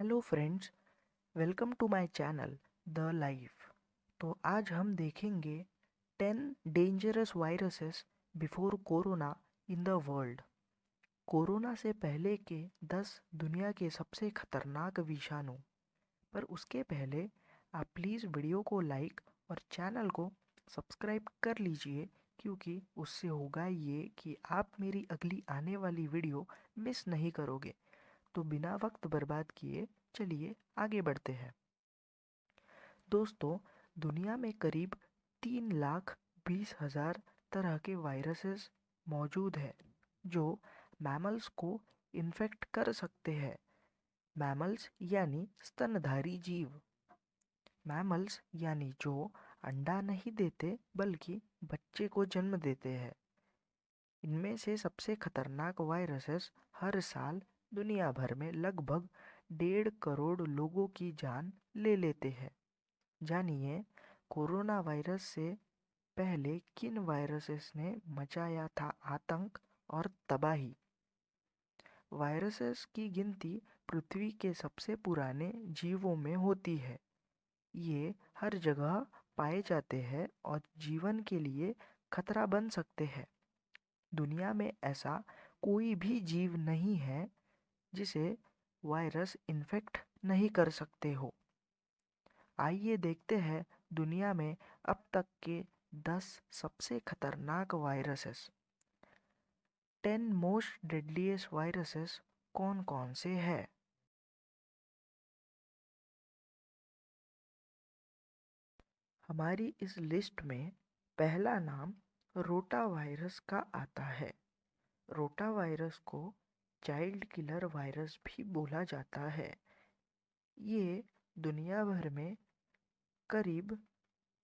Hello friends, welcome to my channel the life. तो आज हम देखेंगे 10 dangerous viruses before corona in the world. Corona से पहले के 10 दुनिया के सबसे खतरनाक विषाणु। पर उसके पहले आप प्लीज़ वीडियो को लाइक और चैनल को सब्सक्राइब कर लीजिए, क्योंकि उससे होगा ये कि आप मेरी अगली आने वाली वीडियो मिस नहीं करोगे। तो बिना वक्त बर्बाद किए चलिए आगे बढ़ते हैं। दोस्तों, दुनिया में करीब 3,20,000 तरह के वायरसेस मौजूद हैं जो मैमल्स को इन्फेक्ट कर सकते हैं। मैमल्स यानी स्तनधारी जीव। मैमल्स यानी जो अंडा नहीं देते बल्कि बच्चे को जन्म देते हैं। इनमें से सबसे खतरनाक वायरसेस हर साल दुनिया भर में लगभग 1.5 करोड़ लोगों की जान ले लेते हैं। जानिए, कोरोना वायरस से पहले किन वायरसेस ने मचाया था आतंक और तबाही। वायरसेस की गिनती पृथ्वी के सबसे पुराने जीवों में होती है। ये हर जगह पाए जाते हैं और जीवन के लिए खतरा बन सकते हैं। दुनिया में ऐसा कोई भी जीव नहीं है जिसे वायरस इन्फेक्ट नहीं कर सकते हो। आइए देखते हैं दुनिया में अब तक के 10 सबसे खतरनाक वायरसेस। 10 मोस्ट डेडलीस्ट वायरसेस कौन कौन से हैं। हमारी इस लिस्ट में पहला नाम रोटा वायरस का आता है। रोटा वायरस को चाइल्ड किलर वायरस भी बोला जाता है। ये दुनिया भर में करीब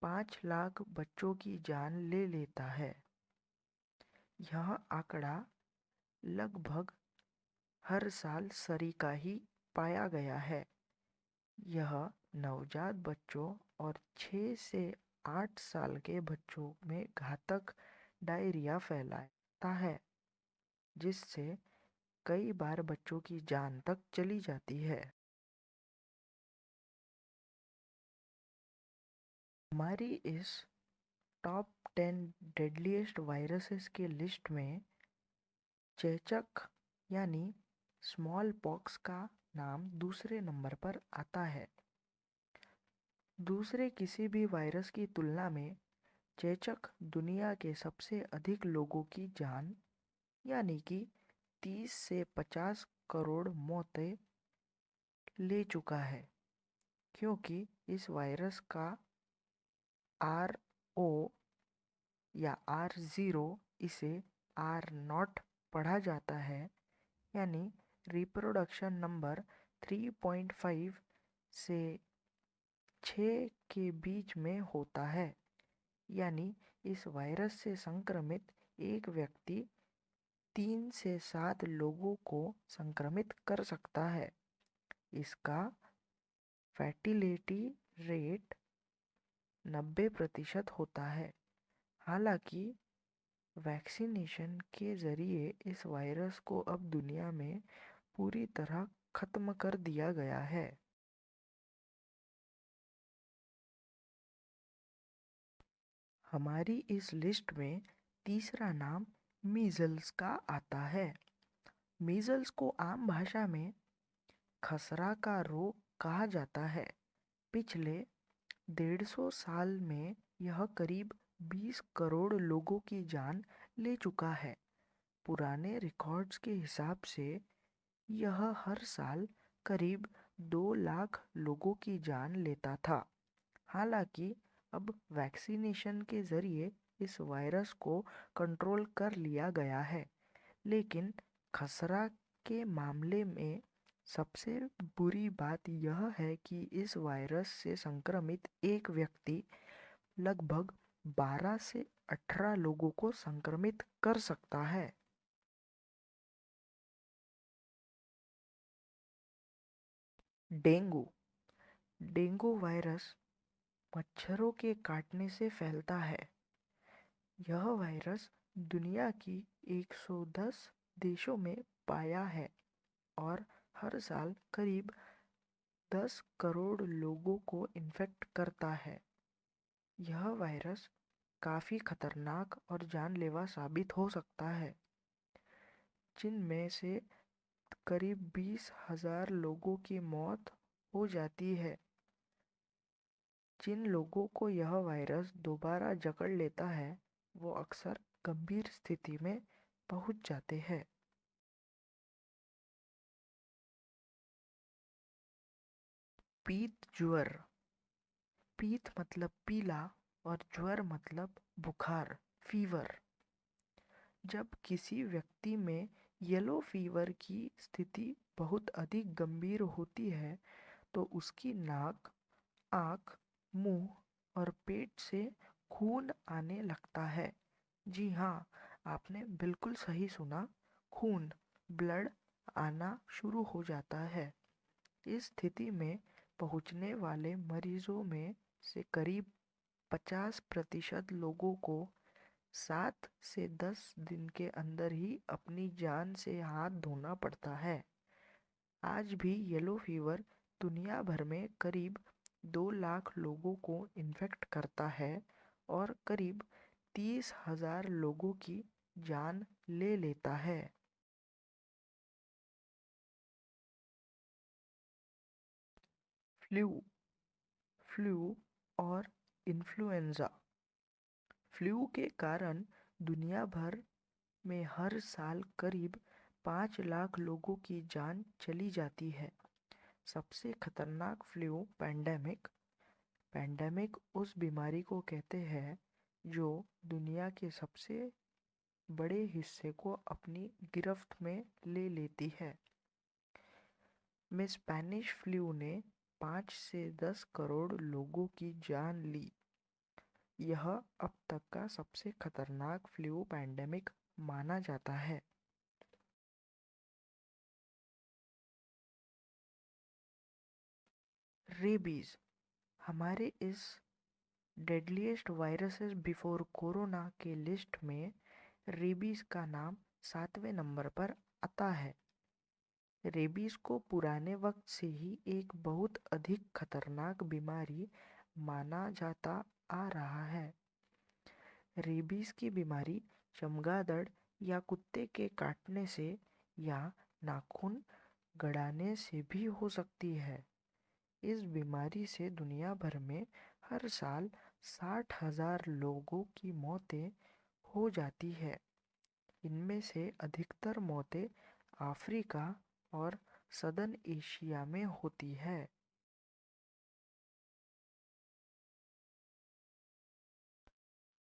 5 लाख बच्चों की जान ले लेता है। यह आंकड़ा लगभग हर साल सरीका ही पाया गया है। यह नवजात बच्चों और 6 से 8 साल के बच्चों में घातक डायरिया फैलाता है, जिससे कई बार बच्चों की जान तक चली जाती है। हमारी इस टॉप 10 डेडलीस्ट वायरसेस के लिस्ट में चेचक यानी स्मॉल पॉक्स का नाम दूसरे नंबर पर आता है। दूसरे किसी भी वायरस की तुलना में चेचक दुनिया के सबसे अधिक लोगों की जान यानी कि 30 से 50 करोड़ मौतें ले चुका है, क्योंकि इस वायरस का RO या R0 इसे R0 पढ़ा जाता है, यानी रिप्रोडक्शन नंबर 3.5 से 6 के बीच में होता है। यानी इस वायरस से संक्रमित एक व्यक्ति 3 से 7 लोगों को संक्रमित कर सकता है। इसका फैटिलिटी रेट 90% होता है। हालांकि वैक्सीनेशन के ज़रिए इस वायरस को अब दुनिया में पूरी तरह ख़त्म कर दिया गया है। हमारी इस लिस्ट में तीसरा नाम मीज़ल्स का आता है। मीज़ल्स को आम भाषा में खसरा का रोग कहा जाता है। पिछले 150 साल में यह करीब 20 करोड़ लोगों की जान ले चुका है। पुराने रिकॉर्ड्स के हिसाब से यह हर साल करीब 2 लाख लोगों की जान लेता था। हालांकि अब वैक्सीनेशन के ज़रिए इस वायरस को कंट्रोल कर लिया गया है, लेकिन खसरा के मामले में सबसे बुरी बात यह है कि इस वायरस से संक्रमित एक व्यक्ति लगभग 12 से 18 लोगों को संक्रमित कर सकता है। डेंगू। डेंगू वायरस मच्छरों के काटने से फैलता है। यह वायरस दुनिया की 110 देशों में पाया है और हर साल करीब 10 करोड़ लोगों को इन्फेक्ट करता है। यह वायरस काफ़ी खतरनाक और जानलेवा साबित हो सकता है, जिनमें से करीब 20,000 लोगों की मौत हो जाती है। जिन लोगों को यह वायरस दोबारा जकड़ लेता है, वो अक्सर गंभीर स्थिति में पहुंच जाते हैं। पीत ज्वर। पीत मतलब पीला और ज्वर मतलब बुखार, फीवर। जब किसी व्यक्ति में येलो फीवर की स्थिति बहुत अधिक गंभीर होती है, तो उसकी नाक, आँख, मुंह और पेट से खून आने लगता है। जी हाँ, आपने बिल्कुल सही सुना, खून, ब्लड आना शुरू हो जाता है। इस स्थिति में पहुंचने वाले मरीजों में से करीब 50% लोगों को 7 से 10 दिन के अंदर ही अपनी जान से हाथ धोना पड़ता है। आज भी येलो फीवर दुनिया भर में करीब 2 लाख लोगों को इन्फेक्ट करता है और करीब 30,000 लोगों की जान ले लेता है। फ्लू। फ्लू और इन्फ्लुएंजा। फ्लू के कारण दुनिया भर में हर साल करीब 5 लाख लोगों की जान चली जाती है। सबसे खतरनाक फ्लू पैंडेमिक। पैंडेमिक उस बीमारी को कहते हैं जो दुनिया के सबसे बड़े हिस्से को अपनी गिरफ्त में ले लेती है। में स्पेनिश फ्लू ने 5 से 10 करोड़ लोगों की जान ली। यह अब तक का सबसे खतरनाक फ्लू पैंडेमिक माना जाता है। रेबीज। हमारे इस डेडलीस्ट वायरसेस बिफोर कोरोना के लिस्ट में रेबीज का नाम 7वें नंबर पर आता है। रेबीज को पुराने वक्त से ही एक बहुत अधिक खतरनाक बीमारी माना जाता आ रहा है। रेबीज की बीमारी चमगादड़ या कुत्ते के काटने से या नाखून गड़ाने से भी हो सकती है। इस बीमारी से दुनिया भर में हर साल 60,000 लोगों की मौतें हो जाती है। इनमें से अधिकतर मौतें अफ्रीका और सदर्न एशिया में होती है।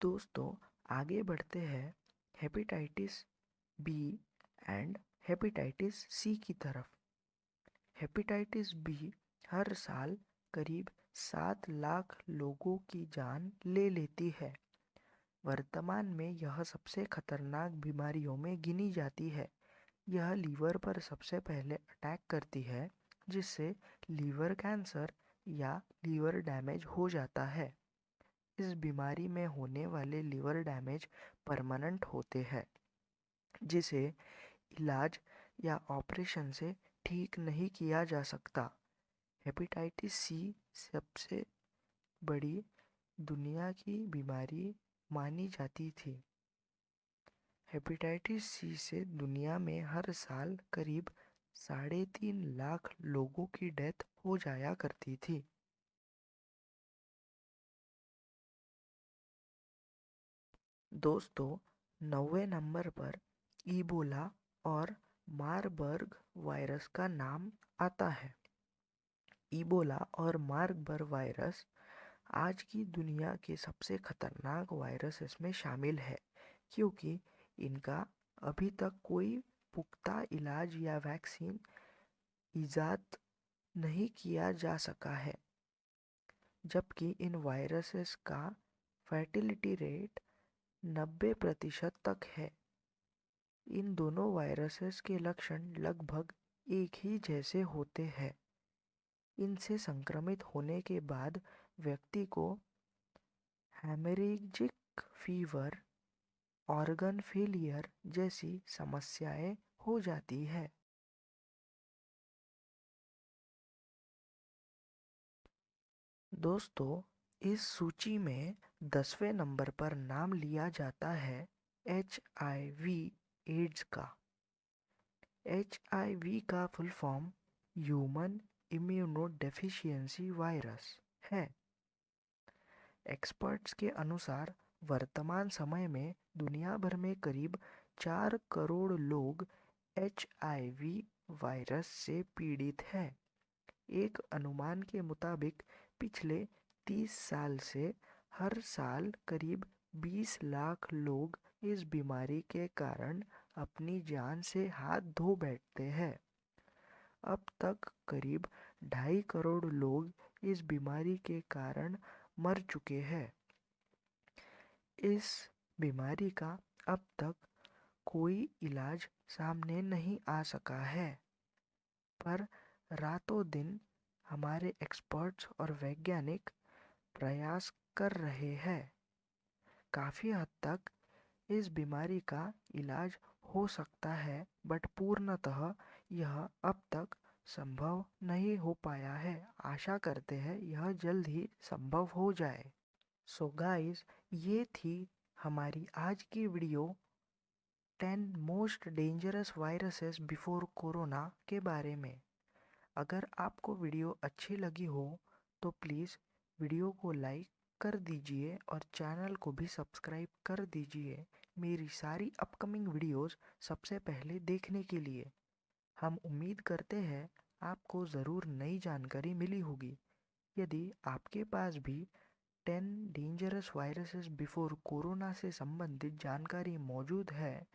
दोस्तों, आगे बढ़ते हैं hepatitis B and hepatitis C की तरफ। हेपेटाइटिस बी हर साल करीब 7 लाख लोगों की जान ले लेती है। वर्तमान में यह सबसे खतरनाक बीमारियों में गिनी जाती है। यह लीवर पर सबसे पहले अटैक करती है, जिससे लीवर कैंसर या लीवर डैमेज हो जाता है। इस बीमारी में होने वाले लीवर डैमेज परमानेंट होते हैं, जिसे इलाज या ऑपरेशन से ठीक नहीं किया जा सकता। हेपेटाइटिस सी सबसे बड़ी दुनिया की बीमारी मानी जाती थी। हेपेटाइटिस सी से दुनिया में हर साल करीब 3.5 लाख लोगों की डेथ हो जाया करती थी। दोस्तों, 9वें नंबर पर इबोला और मारबर्ग वायरस का नाम आता है। इबोला और मारबर्ग वायरस आज की दुनिया के सबसे खतरनाक वायरसेस में शामिल है, क्योंकि इनका अभी तक कोई पुख्ता इलाज या वैक्सीन इजाद नहीं किया जा सका है। जबकि इन वायरसेस का फर्टिलिटी रेट 90% तक है। इन दोनों वायरसेस के लक्षण लगभग एक ही जैसे होते हैं। इनसे संक्रमित होने के बाद व्यक्ति को हेमरेजिक फीवर, ऑर्गन फेलियर जैसी समस्याएं हो जाती है। दोस्तों, इस सूची में 10वें नंबर पर नाम लिया जाता है HIV एड्स का। HIV का full form human immunodeficiency virus है। एक्सपर्ट्स के अनुसार वर्तमान समय में दुनिया भर में करीब 4 करोड़ लोग HIV वायरस से पीड़ित हैं। एक अनुमान के मुताबिक पिछले 30 साल से हर साल करीब 20 लाख लोग इस बीमारी के कारण अपनी जान से हाथ धो बैठते हैं। अब तक करीब 2.5 करोड़ लोग इस बीमारी के कारण मर चुके हैं। इस बीमारी का अब तक कोई इलाज सामने नहीं आ सका है, पर रातों दिन हमारे एक्सपर्ट्स और वैज्ञानिक प्रयास कर रहे हैं। काफ़ी हद तक इस बीमारी का इलाज हो सकता है, बट पूर्णतः यह अब तक संभव नहीं हो पाया है। आशा करते हैं यह जल्द ही संभव हो जाए। सो गाइस, ये थी हमारी आज की video 10 most dangerous viruses before corona के बारे में। अगर आपको वीडियो अच्छी लगी हो तो प्लीज़ वीडियो को लाइक कर दीजिए और चैनल को भी सब्सक्राइब कर दीजिए मेरी सारी अपकमिंग वीडियोस सबसे पहले देखने के लिए। हम उम्मीद करते हैं आपको ज़रूर नई जानकारी मिली होगी। यदि आपके पास भी 10 डेंजरस वायरसेस बिफोर कोरोना से संबंधित जानकारी मौजूद है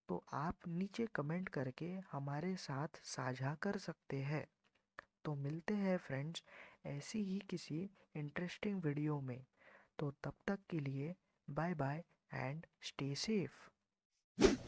तो आप नीचे कमेंट करके हमारे साथ साझा कर सकते हैं। तो मिलते हैं फ्रेंड्स ऐसी ही किसी इंटरेस्टिंग वीडियो में। तो तब तक के लिए bye bye and stay safe.